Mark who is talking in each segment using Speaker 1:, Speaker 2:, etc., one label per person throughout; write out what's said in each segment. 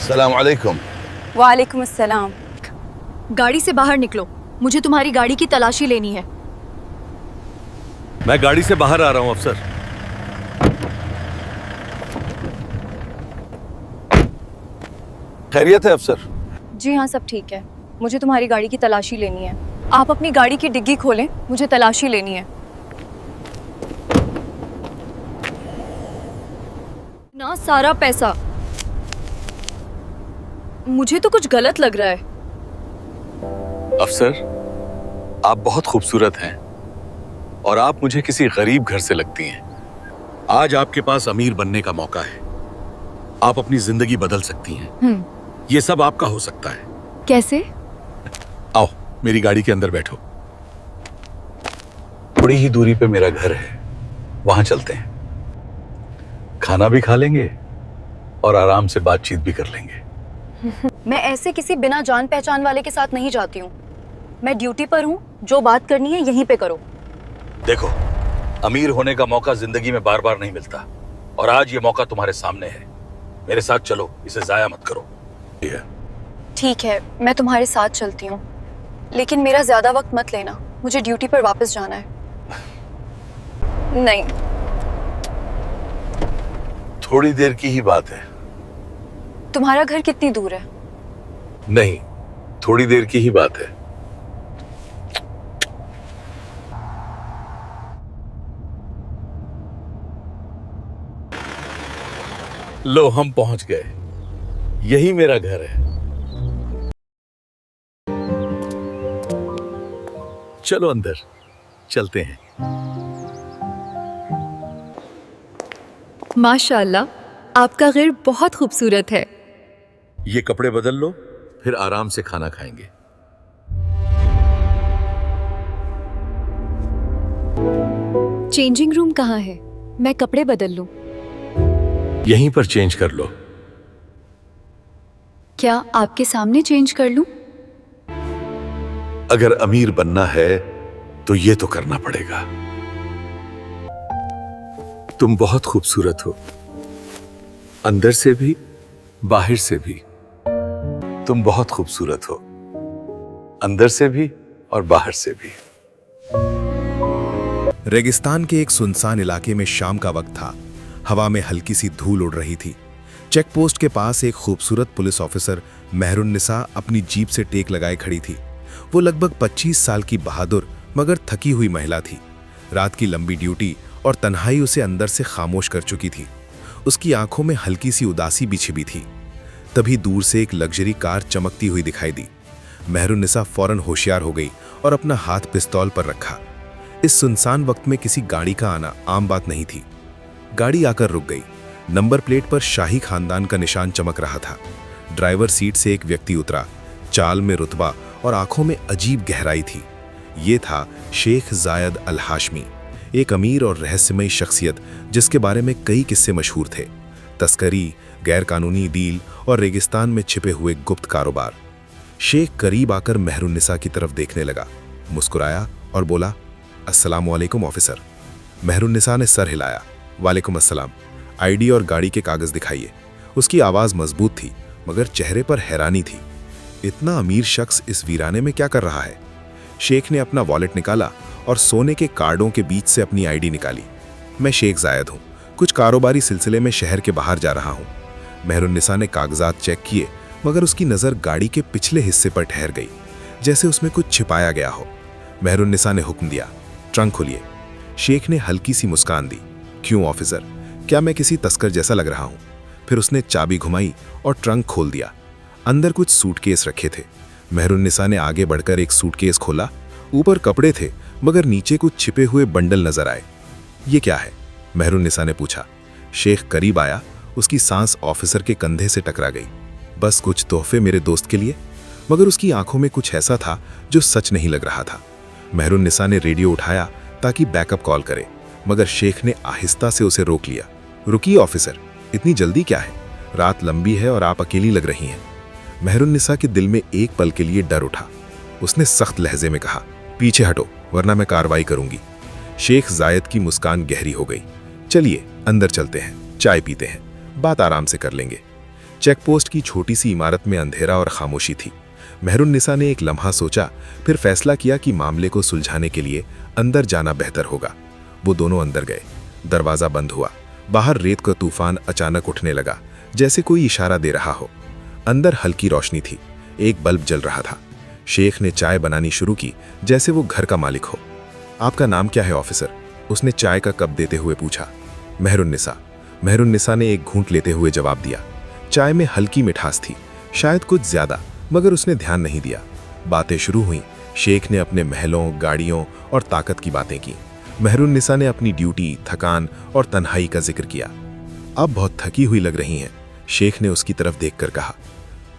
Speaker 1: अस्सलाम वालेकुम।
Speaker 2: वालेकुम अस्सलाम।
Speaker 3: गाड़ी से बाहर निकलो, मुझे तुम्हारी गाड़ी की तलाशी लेनी है।
Speaker 4: मैं गाड़ी से बाहर आ रहा हूं अफसर।
Speaker 1: खैरियत है अफसर?
Speaker 2: जी हाँ, सब ठीक है। मुझे तुम्हारी गाड़ी की तलाशी लेनी है। आप अपनी गाड़ी की डिग्गी खोलें, मुझे तलाशी लेनी है।
Speaker 3: ना सारा पैसा। मुझे तो कुछ गलत लग रहा है।
Speaker 4: अफसर, आप बहुत खूबसूरत हैं और आप मुझे किसी गरीब घर से लगती हैं। आज आपके पास अमीर बनने का मौका है। आप अपनी जिंदगी बदल सकती हैं। ये सब आपका हो सकता है।
Speaker 3: कैसे?
Speaker 4: आओ, मेरी गाड़ी के अंदर बैठो। थोड़ी ही दूरी पे मेरा घर है, वहां चलते हैं। खाना भी खा लेंगे और आराम से बातचीत भी कर लेंगे।
Speaker 2: मैं ऐसे किसी बिना जान पहचान वाले के साथ नहीं जाती हूँ। मैं ड्यूटी पर हूँ, जो बात करनी है यहीं पे करो।
Speaker 4: देखो, अमीर होने का मौका जिंदगी में बार बार नहीं मिलता और आज ये मौका तुम्हारे सामने है। मेरे साथ चलो, इसे जाया मत करो।
Speaker 2: ठीक है, मैं तुम्हारे साथ चलती हूँ, लेकिन मेरा ज्यादा वक्त मत लेना। मुझे ड्यूटी पर वापस जाना है। नहीं,
Speaker 4: थोड़ी देर की ही बात है।
Speaker 2: तुम्हारा घर कितनी दूर है?
Speaker 4: नहीं, थोड़ी देर की ही बात है। लो, हम पहुंच गए। यही मेरा घर है। चलो अंदर चलते हैं।
Speaker 3: माशाल्लाह, आपका घर बहुत खूबसूरत है।
Speaker 4: ये कपड़े बदल लो, फिर आराम से खाना खाएंगे।
Speaker 3: चेंजिंग रूम कहाँ है? मैं कपड़े बदल लूं।
Speaker 4: यहीं पर चेंज कर लो।
Speaker 3: क्या आपके सामने चेंज कर लूं?
Speaker 4: अगर अमीर बनना है तो ये तो करना पड़ेगा। तुम बहुत खूबसूरत हो, अंदर से भी बाहर से भी। तुम बहुत खूबसूरत हो, अंदर से भी और बाहर से भी।
Speaker 5: रेगिस्तान के एक सुनसान इलाके में शाम का वक्त था। हवा में हल्की सी धूल उड़ रही थी। चेक पोस्ट के पास एक खूबसूरत पुलिस ऑफिसर मेहरुन्निसा अपनी जीप से टेक लगाए खड़ी थी। वो लगभग 25 साल की बहादुर मगर थकी हुई महिला थी। रात की लंबी ड्यूटी और तन्हाई उसे अंदर से खामोश कर चुकी थी। उसकी आंखों में हल्की सी उदासी भी छिपी थी। तभी दूर से एक लग्जरी कार चमकती हुई दिखाई दी। मेहरुन्निसा फौरन होशियार हो गई और अपना हाथ पिस्तौल पर रखा। इस सुनसान वक्त में किसी गाड़ी का आना आम बात नहीं थी। गाड़ी आकर रुक गई। नंबर प्लेट पर शाही खानदान का निशान चमक रहा था। ड्राइवर सीट से एक व्यक्ति उतरा। चाल में रुतबा और आंखों में अजीब गहराई थी। ये था शेख जायद अल हाशमी, एक अमीर और रहस्यमयी शख्सियत जिसके बारे में कई किस्से मशहूर थे। तस्करी, गैरकानूनी डील और रेगिस्तान में छिपे हुए गुप्त कारोबार। शेख करीब आकर मेहरुन्निसा की तरफ देखने लगा, मुस्कुराया और बोला, अस्सलाम वालेकुम ऑफिसर। मेहरुन्निसा ने सर हिलाया। वालेकुम अस्सलाम। आईडी और गाड़ी के कागज दिखाइए। उसकी आवाज़ मजबूत थी मगर चेहरे पर हैरानी थी। इतना अमीर शख्स इस वीराने में क्या कर रहा है? शेख ने अपना वॉलेट निकाला और सोने के कार्डों के बीच से अपनी आईडी निकाली। मैं शेख जायद हूँ, कुछ कारोबारी सिलसिले में शहर के बाहर जा रहा हूँ। मेहरुन्निसा ने कागजात चेक किए मगर उसकी नज़र गाड़ी के पिछले हिस्से पर ठहर गई, जैसे उसमें कुछ छिपाया गया हो। मेहरुन्निसा ने हुक्म दिया, ट्रंक खोलिए। शेख ने हल्की सी मुस्कान दी। क्यों ऑफिसर, क्या मैं किसी तस्कर जैसा लग रहा हूँ? फिर उसने चाबी घुमाई और ट्रंक खोल दिया। अंदर कुछ सूटकेस रखे थे। मेहरुन्निसा ने आगे बढ़कर एक सूटकेस खोला। ऊपर कपड़े थे मगर नीचे कुछ छिपे हुए बंडल नजर आए। ये क्या है? मेहरुन्निसा ने पूछा। शेख करीब आया। उसकी सांस ऑफिसर के कंधे से टकरा गई। बस कुछ तोहफे मेरे दोस्त के लिए। मगर उसकी आंखों में कुछ ऐसा था जो सच नहीं लग रहा था। मेहरुन्निसा ने रेडियो उठाया ताकि बैकअप कॉल करे मगर शेख ने आहिस्ता से उसे रोक लिया। रुकिए ऑफिसर, इतनी जल्दी क्या है? रात लंबी है और आप अकेली लग रही हैं। मेहरुन्निसा के दिल में एक पल के लिए डर उठा। उसने सख्त लहजे में कहा, पीछे हटो वरना मैं कार्रवाई करूंगी। शेख जायद की मुस्कान गहरी हो गई। चलिए अंदर चलते हैं, चाय पीते हैं, बात आराम से कर लेंगे। चेकपोस्ट की छोटी सी इमारत में अंधेरा और खामोशी थी। मेहरुन्निसा ने एक लम्हा सोचा, फिर फैसला किया कि मामले को सुलझाने के लिए अंदर जाना बेहतर होगा। वो दोनों अंदर गए। दरवाजा बंद हुआ। बाहर रेत का तूफान अचानक उठने लगा, जैसे कोई इशारा दे रहा हो। अंदर हल्की रोशनी थी, एक बल्ब जल रहा था। शेख ने चाय बनानी शुरू की, जैसे वो घर का मालिक हो। आपका नाम क्या है ऑफिसर? उसने चाय का कप देते हुए पूछा। मेहरुन्निसा। मेहरुन्निसा ने एक घूंट लेते हुए जवाब दिया। चाय में हल्की मिठास थी, शायद कुछ ज्यादा, मगर उसने ध्यान नहीं दिया। बातें शुरू हुईं। शेख ने अपने महलों, गाड़ियों और ताकत की बातें की। मेहरुन्निसा ने अपनी ड्यूटी, थकान और तन्हाई का जिक्र किया। आप बहुत थकी हुई लग रही हैं, शेख ने उसकी तरफ देखकर कहा।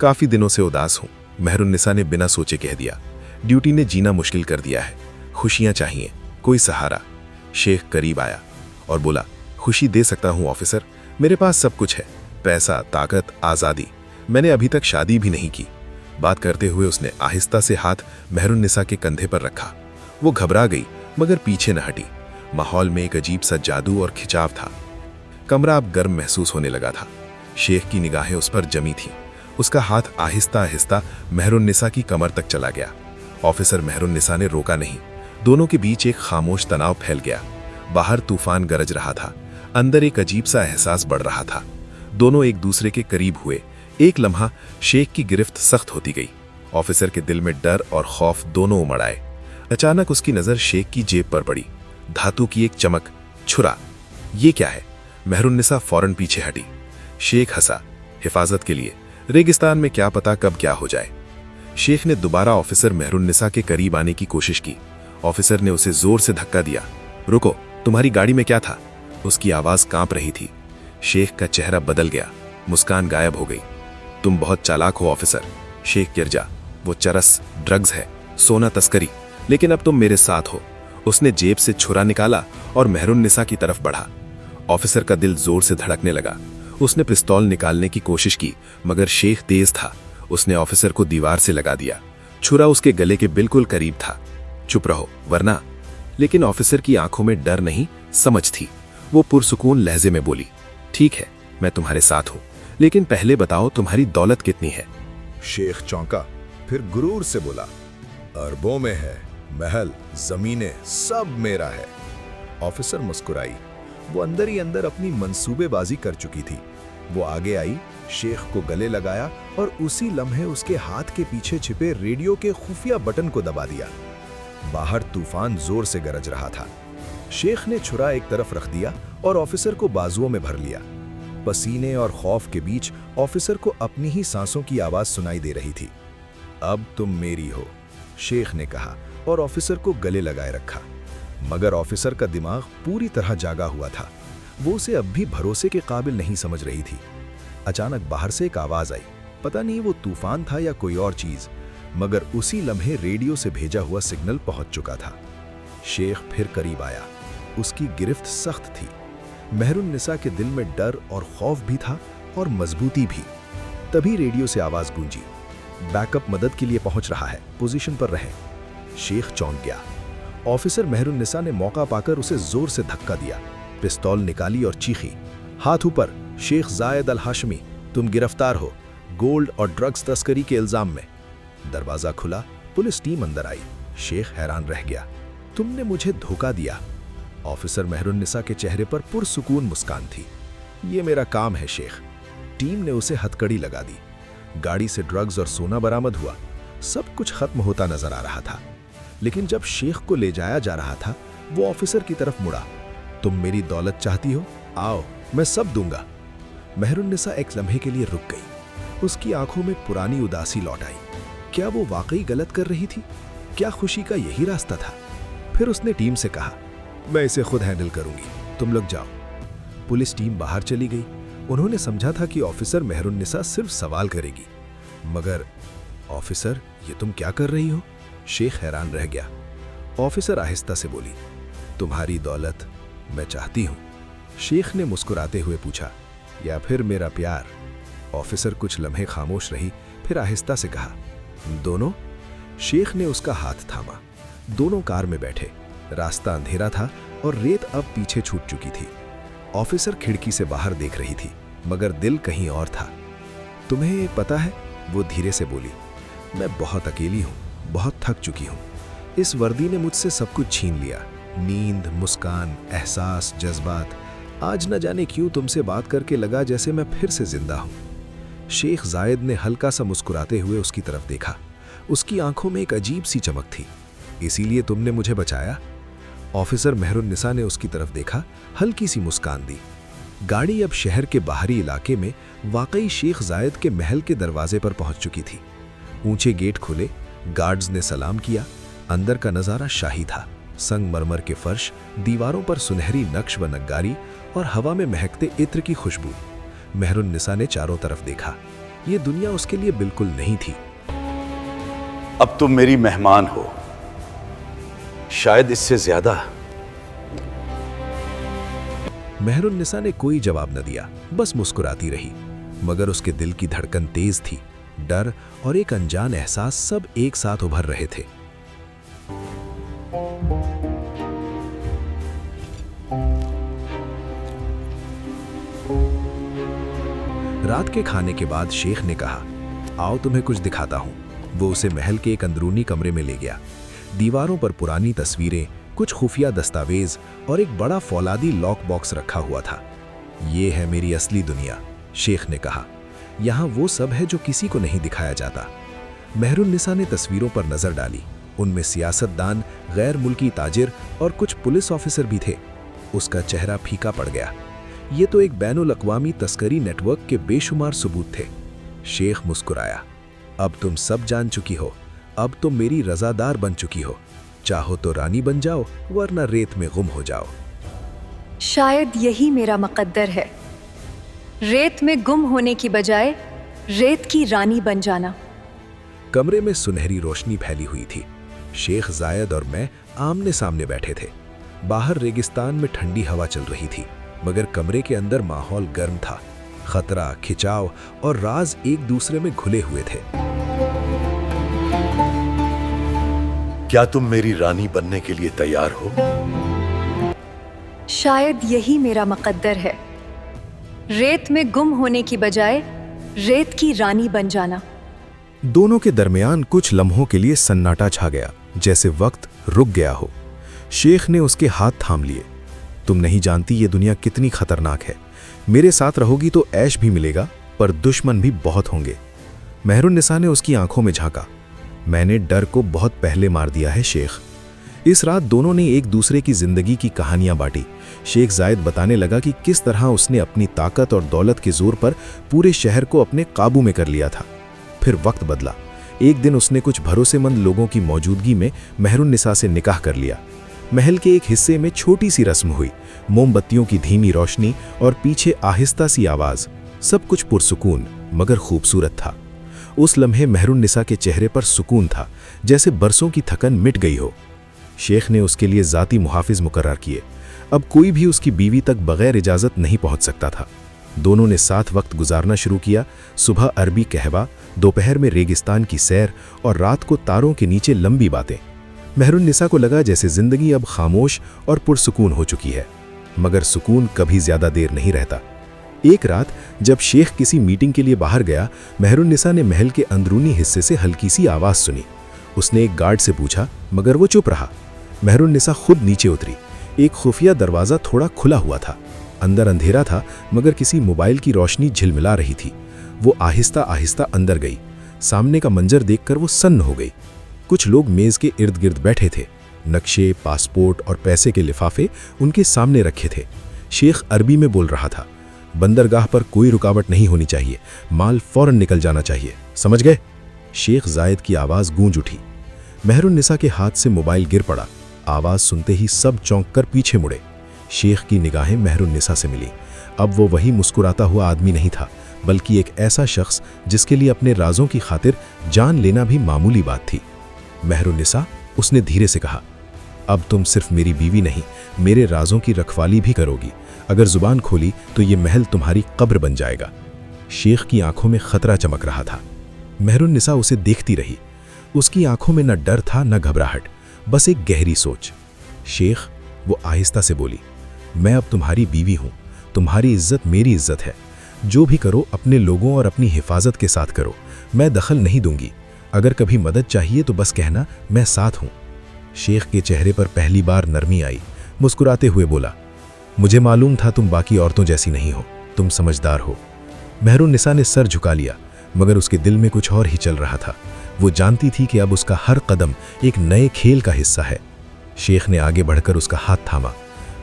Speaker 5: काफी दिनों से उदास हूं, मेहरुन्निसा ने बिना सोचे कह दिया। ड्यूटी ने जीना मुश्किल कर दिया है। खुशियां चाहिए, कोई सहारा। शेख करीब आया और बोला, खुशी दे सकता हूं ऑफिसर, मेरे पास सब कुछ है, पैसा, ताकत, आजादी। मैंने अभी तक शादी भी नहीं की। बात करते हुए उसने आहिस्ता से हाथ मेहरुन्निसा के कंधे पर रखा। वो घबरा गई, मगर पीछे न हटी। माहौल में एक अजीब सा जादू और खिंचाव था। कमरा अब गर्म महसूस होने लगा था। शेख की निगाहें उस पर जमी थीं। उसका हाथ आहिस्ता आहिस्ता मेहरुन्निसा की कमर तक चला गया। ऑफिसर मेहरुन्निसा ने रोका नहीं। दोनों के बीच एक खामोश तनाव फैल गया। बाहर तूफान गरज रहा था, अंदर एक अजीब सा एहसास बढ़ रहा था। दोनों एक दूसरे के करीब हुए। एक लम्हा शेख की गिरफ्त सख्त होती गई। ऑफिसर के दिल में डर और खौफ दोनों उमड़ आए। अचानक उसकी नजर शेख की जेब पर पड़ी। धातु की एक चमक। छुरा। ये क्या है? मेहरुन्निसा फौरन पीछे हटी। शेख हंसा। हिफाजत के लिए। रेगिस्तान में क्या पता कब क्या हो जाए। शेख ने दोबारा ऑफिसर मेहरुन्निसा के करीब आने की कोशिश की। ऑफिसर ने उसे जोर से धक्का दिया। रुको, तुम्हारी गाड़ी में क्या था? उसकी आवाज कांप रही थी। शेख का चेहरा बदल गया, मुस्कान गायब हो गई। तुम बहुत चालाक हो ऑफिसर। शेख गिर जा। वो चरस, ड्रग्स है, सोना तस्करी, लेकिन अब तुम मेरे साथ हो। उसने जेब से छुरा निकाला और मेहरुन्निसा की तरफ बढ़ा। ऑफिसर का दिल जोर से धड़कने लगा। उसने पिस्तौल निकालने की कोशिश की, मगर शेख तेज था। उसने ऑफिसर को दीवार से लगा दिया। छुरा उसके गले के बिल्कुल करीब था। चुप रहो वरना। लेकिन ऑफिसर की आंखों में डर नहीं, समझ थी। वो पुरसुकून लहजे में बोली, ठीक है, मैं तुम्हारे साथ हूं, लेकिन पहले बताओ तुम्हारी दौलत कितनी है?
Speaker 1: शेख चौंका, फिर गुरूर से बोला, अरबों में है, महल, जमीनें, सब मेरा है। ऑफिसर मुस्कुराई। वो अंदर ही अंदर अपनी मंसूबेबाजी कर चुकी थी। वो आगे आई, शेख को गले लगाया और उसी लम्हे उसके हाथ के पीछे छिपे रेडियो के खुफिया बटन को दबा दिया। बाहर तूफान जोर से गरज रहा था। शेख ने छुरा एक तरफ रख दिया और ऑफिसर को बाजुओं में भर लिया। पसीने और खौफ के बीच ऑफिसर को अपनी ही सांसों की आवाज सुनाई दे रही थी। अब तुम मेरी हो, शेख ने कहा और ऑफिसर को गले लगाए रखा। मगर ऑफिसर का दिमाग पूरी तरह जागा हुआ था। वो उसे अब भी भरोसे के काबिल नहीं समझ रही थी। अचानक बाहर से एक आवाज आई। पता नहीं वो तूफान था या कोई और चीज, मगर उसी लम्हे रेडियो से भेजा हुआ सिग्नल पहुंच चुका था। शेख फिर करीब आया। उसकी गिरफ्त सख्त थी। मेहरुन्निसा के दिल में डर और खौफ भी था और मजबूती भी। तभी रेडियो से आवाज गूंजी, बैकअप मदद के लिए पहुंच रहा है, पोजीशन पर रहें। शेख चौंक गया। ऑफिसर मेहरुन्निसा ने मौका पाकर उसे जोर से धक्का दिया। पिस्तौल निकाली और चीखी, हाथ ऊपर, शेख जायद अल हाशमी, तुम गिरफ्तार हो, गोल्ड और ड्रग्स तस्करी के इल्जाम में। दरवाजा खुला, पुलिस टीम अंदर आई। शेख हैरान रह गया, तुमने मुझे धोखा दिया। ऑफिसर मेहरुन्निसा के चेहरे पर पुरसुकून मुस्कान थी। ये मेरा काम है शेख। टीम ने उसे हथकड़ी लगा दी। गाड़ी से ड्रग्स और सोना बरामद हुआ। सब कुछ खत्म होता नजर आ रहा था। लेकिन जब शेख को ले जाया जा रहा था, वो ऑफिसर की तरफ मुड़ा। तुम मेरी दौलत चाहती हो? आओ, मैं सब दूंगा। मेहरुन्निसा एक लम्हे के लिए रुक गई। उसकी आंखों में पुरानी उदासी लौट आई। क्या वो वाकई गलत कर रही थी? क्या खुशी का यही रास्ता था? फिर उसने टीम से कहा, मैं इसे खुद हैंडल करूंगी, तुम लोग जाओ। पुलिस टीम बाहर चली गई। उन्होंने समझा था कि ऑफिसर मेहरुन्निसा सिर्फ सवाल करेगी, मगर ऑफिसर, ये तुम क्या कर रही हो? शेख हैरान रह गया। ऑफिसर आहिस्ता से बोली, तुम्हारी दौलत मैं चाहती हूं। शेख ने मुस्कुराते हुए पूछा, या फिर मेरा प्यार? ऑफिसर कुछ लम्हे खामोश रही, फिर आहिस्ता से कहा, दोनों। शेख ने उसका हाथ थामा। दोनों कार में बैठे। रास्ता अंधेरा था और रेत अब पीछे छूट चुकी थी। ऑफिसर खिड़की से बाहर देख रही थी, मगर दिल कहीं और था।
Speaker 5: तुम्हें पता है, वो धीरे से बोली, मैं बहुत अकेली हूँ, बहुत थक चुकी हूँ। इस वर्दी ने मुझसे सब कुछ छीन लिया, नींद, मुस्कान, एहसास, जज्बात। आज न जाने क्यों तुमसे बात करके लगा जैसे मैं फिर से जिंदा हूँ। शेख जायद ने हल्का सा मुस्कुराते हुए उसकी तरफ देखा। उसकी आंखों में एक अजीब सी चमक थी। इसीलिए तुमने मुझे बचाया? ऑफिसर मेहरुन्निसा ने उसकी तरफ देखा, हल्की सी मुस्कान दी। गाड़ी अब शहर के बाहरी इलाके में वाकई शेख जायद के महल के दरवाजे पर पहुंच चुकी थी। ऊंचे गेट खुले, गार्ड्स ने सलाम किया। अंदर का नजारा शाही था। संगमरमर के फर्श, दीवारों पर सुनहरी नक्श व नक्गारी और हवा में महकते इत्र की खुशबू। मेहरुन्निसा ने चारों तरफ देखा। ये दुनिया उसके लिए बिल्कुल नहीं थी।
Speaker 4: अब तुम मेरी मेहमान हो, शायद इससे ज्यादा।
Speaker 5: मेहरुन्निसा ने कोई जवाब न दिया, बस मुस्कुराती रही। मगर उसके दिल की धड़कन तेज थी। डर और एक अनजान एहसास सब एक साथ उभर रहे थे। रात के खाने के बाद शेख ने कहा, आओ तुम्हें कुछ दिखाता हूं। वो उसे महल के एक अंदरूनी कमरे में ले गया। दीवारों पर पुरानी तस्वीरें, कुछ खुफिया दस्तावेज और एक बड़ा फौलादी लॉक बॉक्स रखा हुआ था। ये है मेरी असली दुनिया, शेख ने कहा। यहाँ वो सब है जो किसी को नहीं दिखाया जाता। मेहरुन्निसा ने तस्वीरों पर नजर डाली। उनमें सियासतदान, गैर मुल्की ताजिर और कुछ पुलिस ऑफिसर भी थे। उसका चेहरा फीका पड़ गया। ये तो एक बैनुल अक़वामी तस्करी नेटवर्क के बेशुमार सबूत थे। शेख मुस्कुराया, अब तुम सब जान चुकी हो। अब तुम मेरी रज़ादार बन चुकी हो। चाहो तो रानी बन जाओ, वरना रेत में गुम हो जाओ।
Speaker 3: शायद यही मेरा मुक़द्दर है, रेत में गुम होने की बजाय रेत की रानी बन जाना।
Speaker 5: कमरे में सुनहरी रोशनी फैली हुई थी। शेख जायद और मैं आमने सामने बैठे थे। बाहर रेगिस्तान में ठंडी हवा चल रही थी, मगर कमरे के अंदर माहौल गर्म था। खतरा, खिंचाव और राज एक दूसरे में घुले हुए थे।
Speaker 4: क्या तुम मेरी रानी बनने के लिए तैयार हो?
Speaker 3: शायद यही मेरा मुक़द्दर है, रेत में गुम होने की बजाय रेत की रानी बन जाना।
Speaker 5: दोनों के दरमियान कुछ लम्हों के लिए सन्नाटा छा गया, जैसे वक्त रुक गया हो। शेख ने उसके हाथ थाम लिए। तुम नहीं जानती ये दुनिया कितनी खतरनाक है। मेरे साथ रहोगी तो ऐश भी मिलेगा, पर दुश्मन भी बहुत होंगे। मेहरुन्निसा ने उसकी आंखों में झांका। मैंने डर को बहुत पहले मार दिया है शेख। इस रात दोनों ने एक दूसरे की जिंदगी की कहानियां बांटी। शेख जायद बताने लगा कि किस तरह उसने अपनी ताकत और दौलत के जोर पर पूरे शहर को अपने काबू में कर लिया था। फिर वक्त बदला। एक दिन उसने कुछ भरोसेमंद लोगों की मौजूदगी में मेहरुन्निसा से निकाह कर लिया। महल के एक हिस्से में छोटी सी रस्म हुई। मोमबत्तियों की धीमी रोशनी और पीछे आहिस्ता सी आवाज। सब कुछ पुरसुकून मगर खूबसूरत था। उस लम्हे मेहरुन्निसा के चेहरे पर सुकून था, जैसे बरसों की थकन मिट गई हो। शेख ने उसके लिए ज़ाती मुहाफिज मुकर्रर किए। अब कोई भी उसकी बीवी तक बगैर इजाज़त नहीं पहुंच सकता था। दोनों ने साथ वक्त गुजारना शुरू किया। सुबह अरबी कहवा, दोपहर में रेगिस्तान की सैर और रात को तारों के नीचे लंबी बातें। मेहरुन्निसा को लगा जैसे जिंदगी अब खामोश और पुरसुकून हो चुकी है, मगर सुकून कभी ज्यादा देर नहीं रहता। एक रात जब शेख किसी मीटिंग के लिए बाहर गया, मेहरुन्निसा ने महल के अंदरूनी हिस्से से हल्की सी आवाज सुनी। उसने एक गार्ड से पूछा, मगर वो चुप रहा। मेहरुन्निसा खुद नीचे उतरी। एक खुफिया दरवाजा थोड़ा खुला हुआ था। अंदर अंधेरा था, मगर किसी मोबाइल की रोशनी झिलमिला रही थी। वो आहिस्ता आहिस्ता अंदर गई। सामने का मंजर देखकर वो सन्न हो गई। कुछ लोग मेज के इर्द गिर्द बैठे थे। नक्शे, पासपोर्ट और पैसे के लिफाफे उनके सामने रखे थे। शेख अरबी में बोल रहा था, बंदरगाह पर कोई रुकावट नहीं होनी चाहिए, माल फौरन निकल जाना चाहिए, समझ गए? शेख जायद की आवाज गूंज उठी। मेहरुन्निसा के हाथ से मोबाइल गिर पड़ा। आवाज सुनते ही सब चौंक कर पीछे मुड़े। शेख की निगाहें मेहरुन्निसा से मिली। अब वो वही मुस्कुराता हुआ आदमी नहीं था, बल्कि एक ऐसा शख्स जिसके लिए अपने राजों की खातिर जान लेना भी मामूली बात थी। मेहरुन्निसा, उसने धीरे से कहा, अब तुम सिर्फ मेरी बीवी नहीं, मेरे राजों की रखवाली भी करोगी। अगर जुबान खोली तो ये महल तुम्हारी कब्र बन जाएगा। शेख की आंखों में खतरा चमक रहा था। मेहरुन्निसा उसे देखती रही। उसकी आंखों में न डर था न घबराहट, बस एक गहरी सोच। शेख, वो आहिस्ता से बोली, मैं अब तुम्हारी बीवी हूं। तुम्हारी इज्जत मेरी इज्जत है। जो भी करो अपने लोगों और अपनी हिफाजत के साथ करो, मैं दखल नहीं दूंगी। अगर कभी मदद चाहिए तो बस कहना, मैं साथ हूं। शेख के चेहरे पर पहली बार नरमी आई। मुस्कुराते हुए बोला, मुझे मालूम था तुम बाकी औरतों जैसी नहीं हो, तुम समझदार हो। मेहरुन्निसा ने सर झुका लिया, मगर उसके दिल में कुछ और ही चल रहा था। वो जानती थी कि अब उसका हर कदम एक नए खेल का हिस्सा है। शेख ने आगे बढ़कर उसका हाथ थामा।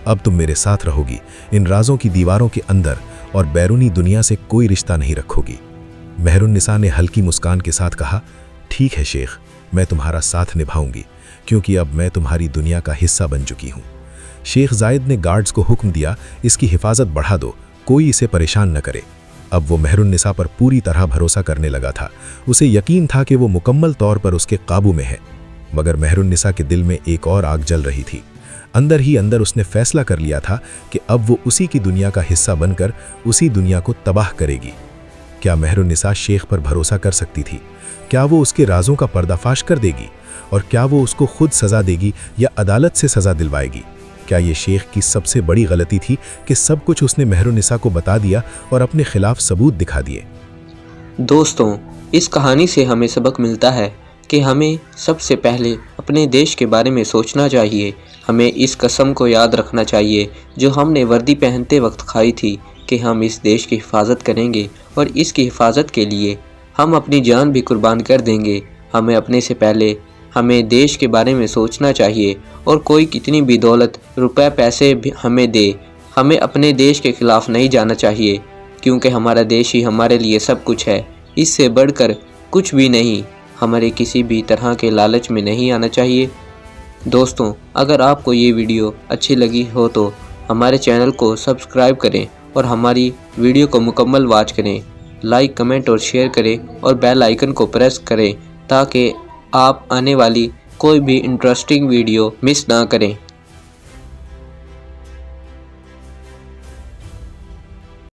Speaker 5: अब तुम मेरे साथ रहोगी, इन राजों की दीवारों के अंदर, और बैरूनी दुनिया से कोई रिश्ता नहीं रखोगी। मेहरुन्निसा ने हल्की मुस्कान के साथ कहा, ठीक है शेख, मैं तुम्हारा साथ निभाऊंगी, क्योंकि अब मैं तुम्हारी दुनिया का हिस्सा बन चुकी हूँ। शेख जायद ने गार्ड्स को हुक्म दिया, इसकी हिफाजत बढ़ा दो, कोई इसे परेशान न करे। अब वो मेहरुन्निसा पर पूरी तरह भरोसा करने लगा था। उसे यकीन था कि वो मुकम्मल तौर पर उसके काबू में है। मगर मेहरुन्निसा के दिल में एक और आग जल रही थी। अंदर ही अंदर उसने फैसला कर लिया था कि अब वो उसी की दुनिया का हिस्सा बनकर उसी दुनिया को तबाह करेगी। क्या मेहरुन्निसा शेख पर भरोसा कर सकती थी? क्या वो उसके राजों का पर्दाफाश कर देगी? और क्या वो उसको खुद सज़ा देगी या अदालत से सज़ा दिलवाएगी? क्या ये शेख की सबसे बड़ी गलती थी कि सब कुछ उसने मेहरुन्निसा को बता दिया और अपने खिलाफ सबूत दिखा दिए?
Speaker 6: दोस्तों, इस कहानी से हमें सबक मिलता है कि हमें सबसे पहले अपने देश के बारे में सोचना चाहिए। हमें इस कसम को याद रखना चाहिए जो हमने वर्दी पहनते वक्त खाई थी कि हम इस देश की हिफाजत करेंगे और इसकी हिफाजत के लिए हम अपनी जान भी कुर्बान कर देंगे। हमें अपने से पहले हमें देश के बारे में सोचना चाहिए, और कोई कितनी भी दौलत, रुपए, पैसे भी हमें दे, हमें अपने देश के खिलाफ नहीं जाना चाहिए, क्योंकि हमारा देश ही हमारे लिए सब कुछ है। इससे बढ़कर कुछ भी नहीं। हमारे किसी भी तरह के लालच में नहीं आना चाहिए। दोस्तों, अगर आपको ये वीडियो अच्छी लगी हो तो हमारे चैनल को सब्सक्राइब करें और हमारी वीडियो को मुकम्मल वॉच करें। लाइक, कमेंट और शेयर करें और बेल आइकन को प्रेस करें ताकि आप आने वाली कोई भी इंटरेस्टिंग वीडियो मिस ना करें।